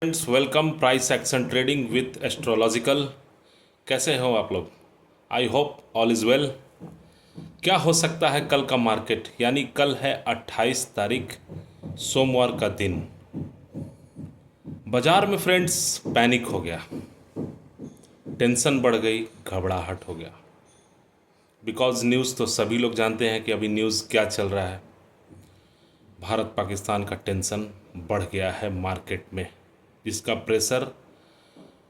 Friends, welcome price action trading with astrological. कैसे हो आप लोग? I hope all is well. क्या हो सकता है कल का मार्केट, यानी कल है 28 तारीख, सोमवार का दिन। बाजार में फ्रेंड्स पैनिक हो गया, टेंशन बढ़ गई, घबराहट हो गया। बिकॉज न्यूज़ तो सभी लोग जानते हैं कि अभी न्यूज़ क्या चल रहा है। भारत पाकिस्तान का टेंशन बढ़ गया है मार्केट में, जिसका प्रेशर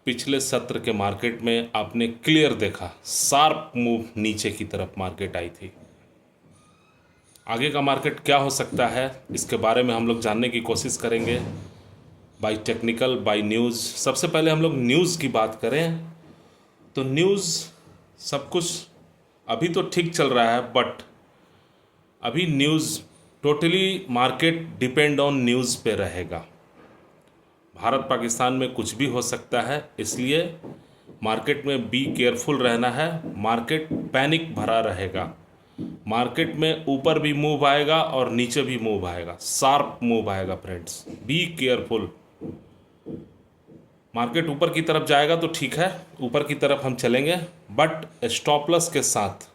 पिछले सत्र के मार्केट में आपने क्लियर देखा। शार्प मूव नीचे की तरफ मार्केट आई थी। आगे का मार्केट क्या हो सकता है, इसके बारे में हम लोग जानने की कोशिश करेंगे, बाय टेक्निकल, बाय न्यूज़। सबसे पहले हम लोग न्यूज़ की बात करें तो न्यूज़ सब कुछ अभी तो ठीक चल रहा है, बट अभी news totally market depend on news पे रहेगा। भारत पाकिस्तान में कुछ भी हो सकता है, इसलिए मार्केट में बी केयरफुल रहना है। मार्केट पैनिक भरा रहेगा। मार्केट में ऊपर भी मूव आएगा और नीचे भी मूव आएगा, शार्प मूव आएगा फ्रेंड्स, बी केयरफुल। मार्केट ऊपर की तरफ जाएगा तो ठीक है, ऊपर की तरफ हम चलेंगे, बट स्टॉप लॉस के साथ।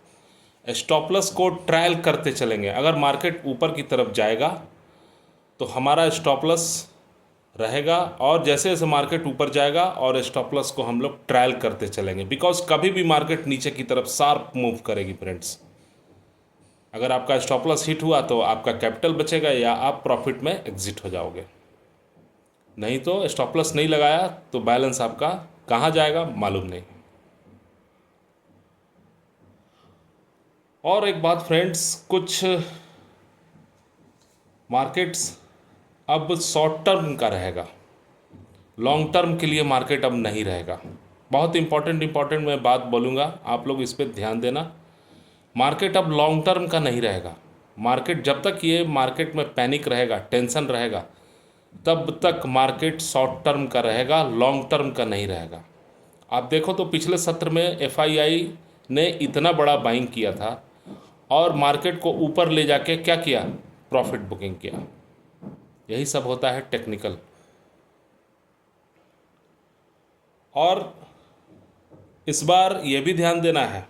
स्टॉप लॉस को ट्रायल करते चलेंगे। अगर मार्केट ऊपर की तरफ जाएगा तो हमारा स्टॉप लॉस रहेगा, और जैसे जैसे मार्केट ऊपर जाएगा और स्टॉप लॉस को हम लोग ट्रायल करते चलेंगे। बिकॉज कभी भी मार्केट नीचे की तरफ शार्प मूव करेगी फ्रेंड्स। अगर आपका स्टॉप लॉस हिट हुआ तो आपका कैपिटल बचेगा या आप प्रॉफिट में एग्जिट हो जाओगे। नहीं तो स्टॉप लॉस नहीं लगाया तो बैलेंस आपका कहाँ जाएगा मालूम नहीं। और एक बात फ्रेंड्स, कुछ मार्केट्स अब शॉर्ट टर्म का रहेगा, लॉन्ग टर्म के लिए मार्केट अब नहीं रहेगा। बहुत इंपॉर्टेंट मैं बात बोलूँगा, आप लोग इस पर ध्यान देना। मार्केट अब लॉन्ग टर्म का नहीं रहेगा। मार्केट जब तक ये मार्केट में पैनिक रहेगा, टेंशन रहेगा, तब तक मार्केट शॉर्ट टर्म का रहेगा, लॉन्ग टर्म का नहीं रहेगा। आप देखो तो पिछले सत्र में एफआईआई ने इतना बड़ा बाइंग किया था और मार्केट को ऊपर ले जाके क्या किया, प्रॉफिट बुकिंग किया। यही सब होता है टेक्निकल। और इस बार ये भी ध्यान देना है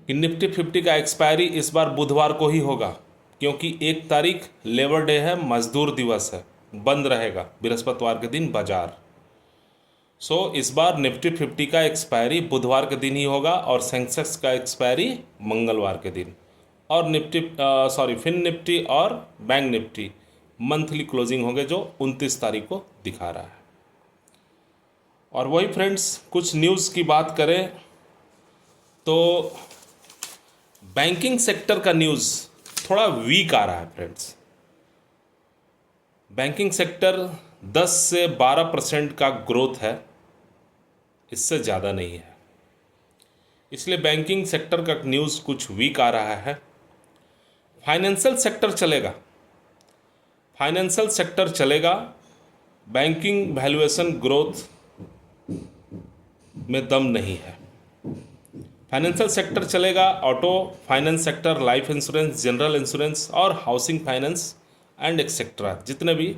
कि निफ्टी 50 का एक्सपायरी इस बार बुधवार को ही होगा, क्योंकि 1 तारीख लेबर डे है, मजदूर दिवस है, बंद रहेगा बृहस्पतिवार के दिन बाजार। इस बार निफ्टी 50 का एक्सपायरी बुधवार के दिन ही होगा और सेंसेक्स का एक्सपायरी मंगलवार के दिन। और फिन निफ्टी और बैंक निफ्टी मंथली क्लोजिंग होंगे, जो 29 तारीख को दिखा रहा है। और वही फ्रेंड्स, कुछ न्यूज़ की बात करें तो बैंकिंग सेक्टर का न्यूज़ थोड़ा वीक आ रहा है फ्रेंड्स। बैंकिंग सेक्टर 10 से 12% का ग्रोथ है, इससे ज़्यादा नहीं है। इसलिए बैंकिंग सेक्टर का न्यूज़ कुछ वीक आ रहा है। फाइनेंशियल सेक्टर चलेगा, फाइनेंशियल सेक्टर चलेगा। बैंकिंग वैल्यूएशन ग्रोथ में दम नहीं है। फाइनेंशियल सेक्टर चलेगा, auto finance sector, life insurance, general insurance और हाउसिंग फाइनेंस एंड एक्सेट्रा, जितने भी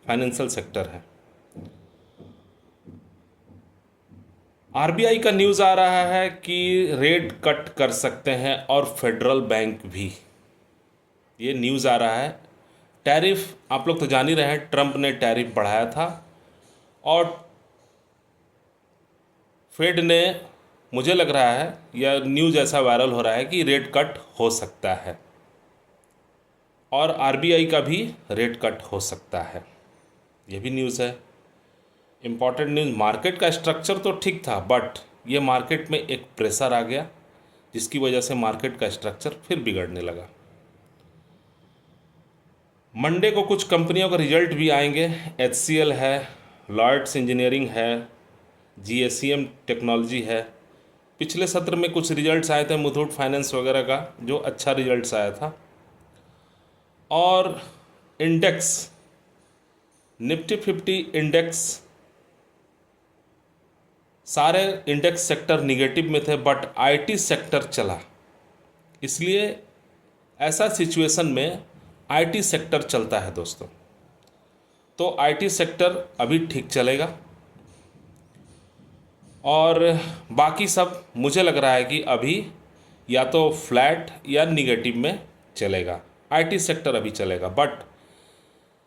फाइनेंशियल सेक्टर हैं। आरबीआई का न्यूज़ आ रहा है कि रेट कट कर सकते हैं, और फेडरल बैंक भी, ये न्यूज़ आ रहा है। टैरिफ आप लोग तो जान ही रहे हैं, ट्रंप ने टैरिफ बढ़ाया था और फेड ने, मुझे लग रहा है या न्यूज़ ऐसा वायरल हो रहा है कि रेट कट हो सकता है, और आरबीआई का भी रेट कट हो सकता है। ये भी न्यूज़ है, इम्पॉर्टेंट न्यूज़। मार्केट का स्ट्रक्चर तो ठीक था, बट ये मार्केट में एक प्रेशर आ गया, जिसकी वजह से मार्केट का स्ट्रक्चर फिर बिगड़ने लगा। मंडे को कुछ कंपनियों का रिजल्ट भी आएंगे। HCL है, लॉयड्स इंजीनियरिंग है, GSCM टेक्नोलॉजी है। पिछले सत्र में कुछ रिजल्ट्स आए थे मुथूट फाइनेंस वगैरह का, जो अच्छा रिजल्ट्स आया था। और इंडेक्स, निफ्टी 50 इंडेक्स, सारे इंडेक्स सेक्टर निगेटिव में थे, बट IT सेक्टर चला। इसलिए ऐसा सिचुएशन में IT सेक्टर चलता है दोस्तों। तो आईटी सेक्टर अभी ठीक चलेगा और बाकी सब मुझे लग रहा है कि अभी या तो फ्लैट या निगेटिव में चलेगा। आईटी सेक्टर अभी चलेगा, बट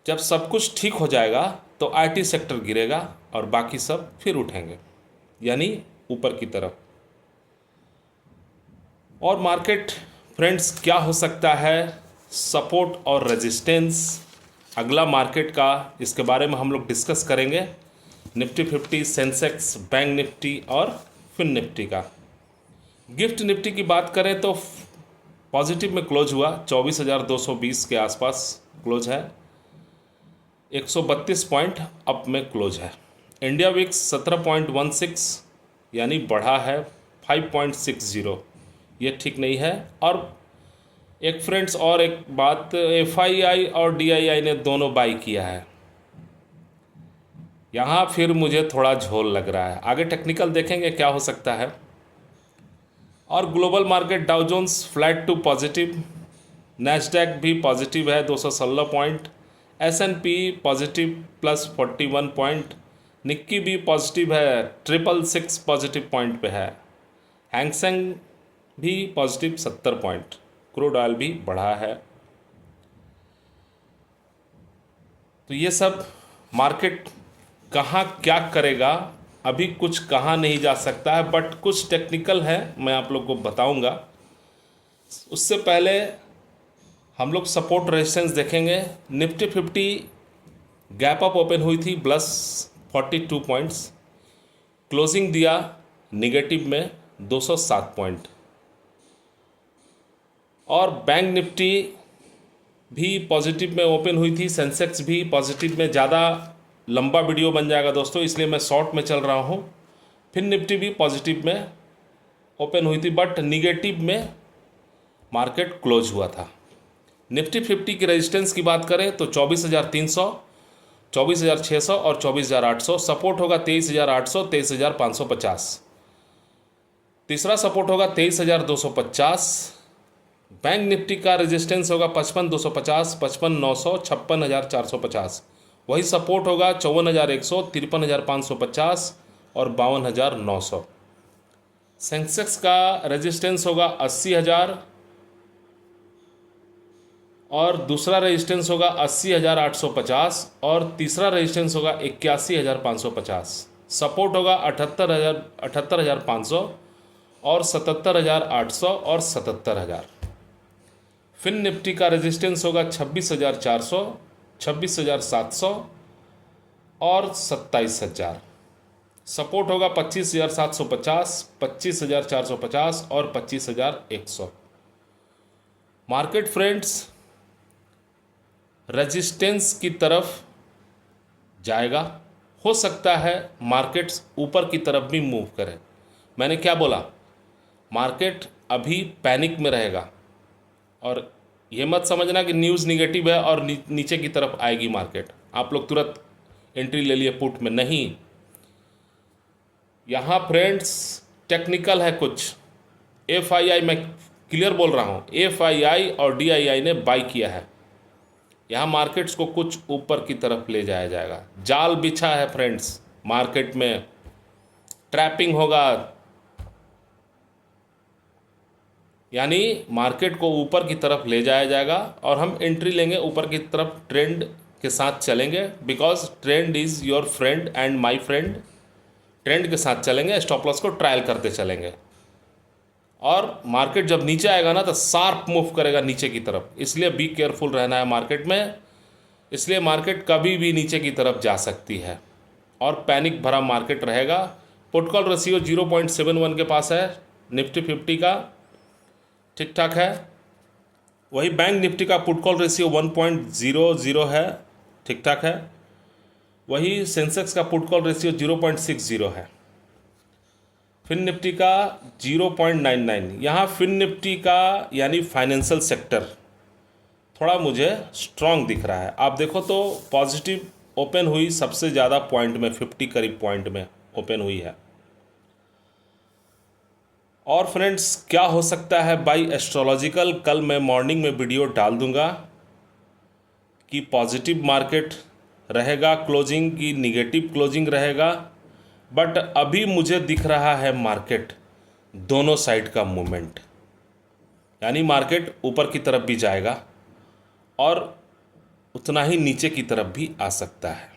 जब सब कुछ ठीक हो जाएगा तो आईटी सेक्टर गिरेगा और बाकी सब फिर उठेंगे, यानी ऊपर की तरफ। और मार्केट फ्रेंड्स क्या हो सकता है, सपोर्ट और रेजिस्टेंस अगला मार्केट का, इसके बारे में हम लोग डिस्कस करेंगे। निफ्टी 50, सेंसेक्स, बैंक निफ्टी और फिन निफ्टी का। गिफ्ट निफ्टी की बात करें तो पॉजिटिव में क्लोज हुआ, 24,220 के आसपास क्लोज है, 132 पॉइंट अप में क्लोज है। इंडिया विक्स 17.16 यानी बढ़ा है 5.60, ये ठीक नहीं है। और एक फ्रेंड्स और एक बात, एफआईआई और डीआईआई ने दोनों बाई किया है, यहाँ फिर मुझे थोड़ा झोल लग रहा है। आगे टेक्निकल देखेंगे क्या हो सकता है। और global market Dow Jones flat to positive, Nasdaq भी पॉजिटिव है 216 point, S and P positive +41 point, Nikkei भी पॉजिटिव है 666 पॉजिटिव पॉइंट पे है, हैंगसेंग भी पॉजिटिव 70 पॉइंट, क्रूड ऑयल भी बढ़ा है। तो ये सब मार्केट कहाँ क्या करेगा, अभी कुछ कहाँ नहीं जा सकता है, बट कुछ टेक्निकल है मैं आप लोग को बताऊंगा। उससे पहले हम लोग सपोर्ट रेजिस्टेंस देखेंगे। निफ्टी 50 गैप अप ओपन हुई थी +42 पॉइंट्स, क्लोजिंग दिया निगेटिव में 207 पॉइंट। और बैंक निफ्टी भी पॉजिटिव में ओपन हुई थी, सेंसेक्स भी पॉजिटिव में। ज़्यादा लंबा वीडियो बन जाएगा दोस्तों, इसलिए मैं शॉर्ट में चल रहा हूँ। फिर निफ्टी भी पॉजिटिव में ओपन हुई थी, बट निगेटिव में मार्केट क्लोज हुआ था। निफ्टी 50 की रेजिस्टेंस की बात करें तो 24,300, 24,600 और 24,800। सपोर्ट होगा 23,800, 23,550। तीसरा सपोर्ट होगा 23,250। बैंक निफ्टी का रेजिस्टेंस होगा 55,250, 55,900, 56,450। वही सपोर्ट होगा 54,100, 53,550 और 52,900। सेंसेक्स का रेजिस्टेंस होगा 80,000 और दूसरा रेजिस्टेंस होगा 80,850 और तीसरा रेजिस्टेंस होगा 81,550। सपोर्ट होगा 78,500 और 77,800 और 77,000। फिन निफ्टी का रेजिस्टेंस होगा 26,400, 26,700 और 27,000। सपोर्ट होगा 25,750, 25,450 और 25,100। मार्केट फ्रेंड्स रेजिस्टेंस की तरफ जाएगा, हो सकता है मार्केट्स ऊपर की तरफ भी मूव करें। मैंने क्या बोला, मार्केट अभी पैनिक में रहेगा और ये मत समझना कि न्यूज़ निगेटिव है और नीचे की तरफ आएगी मार्केट, आप लोग तुरंत एंट्री ले लिए पुट में। नहीं, यहाँ फ्रेंड्स टेक्निकल है कुछ। एफआईआई, मैं क्लियर बोल रहा हूँ, एफआईआई और डीआईआई ने बाई किया है। यहाँ मार्केट्स को कुछ ऊपर की तरफ ले जाया जाएगा। जाल बिछा है फ्रेंड्स, मार्केट में ट्रैपिंग होगा, यानी मार्केट को ऊपर की तरफ ले जाया जाएगा और हम एंट्री लेंगे ऊपर की तरफ, ट्रेंड के साथ चलेंगे। Because trend is your friend and my friend. Trend के साथ चलेंगे, स्टॉप लॉस को ट्रायल करते चलेंगे। और मार्केट जब नीचे आएगा ना तो शार्प मूव करेगा नीचे की तरफ, इसलिए बी केयरफुल रहना है मार्केट में। इसलिए मार्केट कभी भी नीचे की तरफ जा सकती है और पैनिक भरा मार्केट रहेगा। पुट कॉल रेशियो 0.71 के पास है निफ्टी 50 का, ठीक ठाक है। वही बैंक निफ्टी का पुट कॉल रेशियो 1.00 है, ठीक ठाक है। वही सेंसेक्स का पुट कॉल रेशियो 0.60 है। फिन निफ्टी का 0.99। यहाँ फिन निफ्टी का यानी फाइनेंशियल सेक्टर थोड़ा मुझे स्ट्रांग दिख रहा है। आप देखो तो पॉजिटिव ओपन हुई सबसे ज़्यादा पॉइंट में, 50 करीब पॉइंट में ओपन हुई है। और फ्रेंड्स क्या हो सकता है बाई एस्ट्रोलॉजिकल, कल मैं मॉर्निंग में वीडियो डाल दूंगा कि पॉजिटिव मार्केट रहेगा क्लोजिंग की निगेटिव क्लोजिंग रहेगा, बट अभी मुझे दिख रहा है मार्केट दोनों साइड का मूवमेंट, यानी मार्केट ऊपर की तरफ भी जाएगा और उतना ही नीचे की तरफ भी आ सकता है।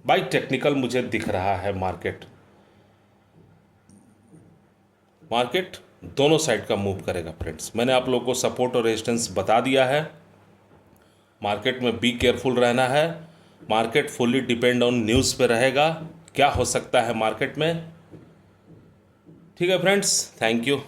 बाय टेक्निकल मुझे दिख रहा है मार्केट दोनों साइड का मूव करेगा फ्रेंड्स। मैंने आप लोगों को सपोर्ट और रेजिस्टेंस बता दिया है। मार्केट में बी केयरफुल रहना है। Market fully depend on news पे रहेगा, क्या हो सकता है मार्केट में। ठीक है फ्रेंड्स, थैंक यू।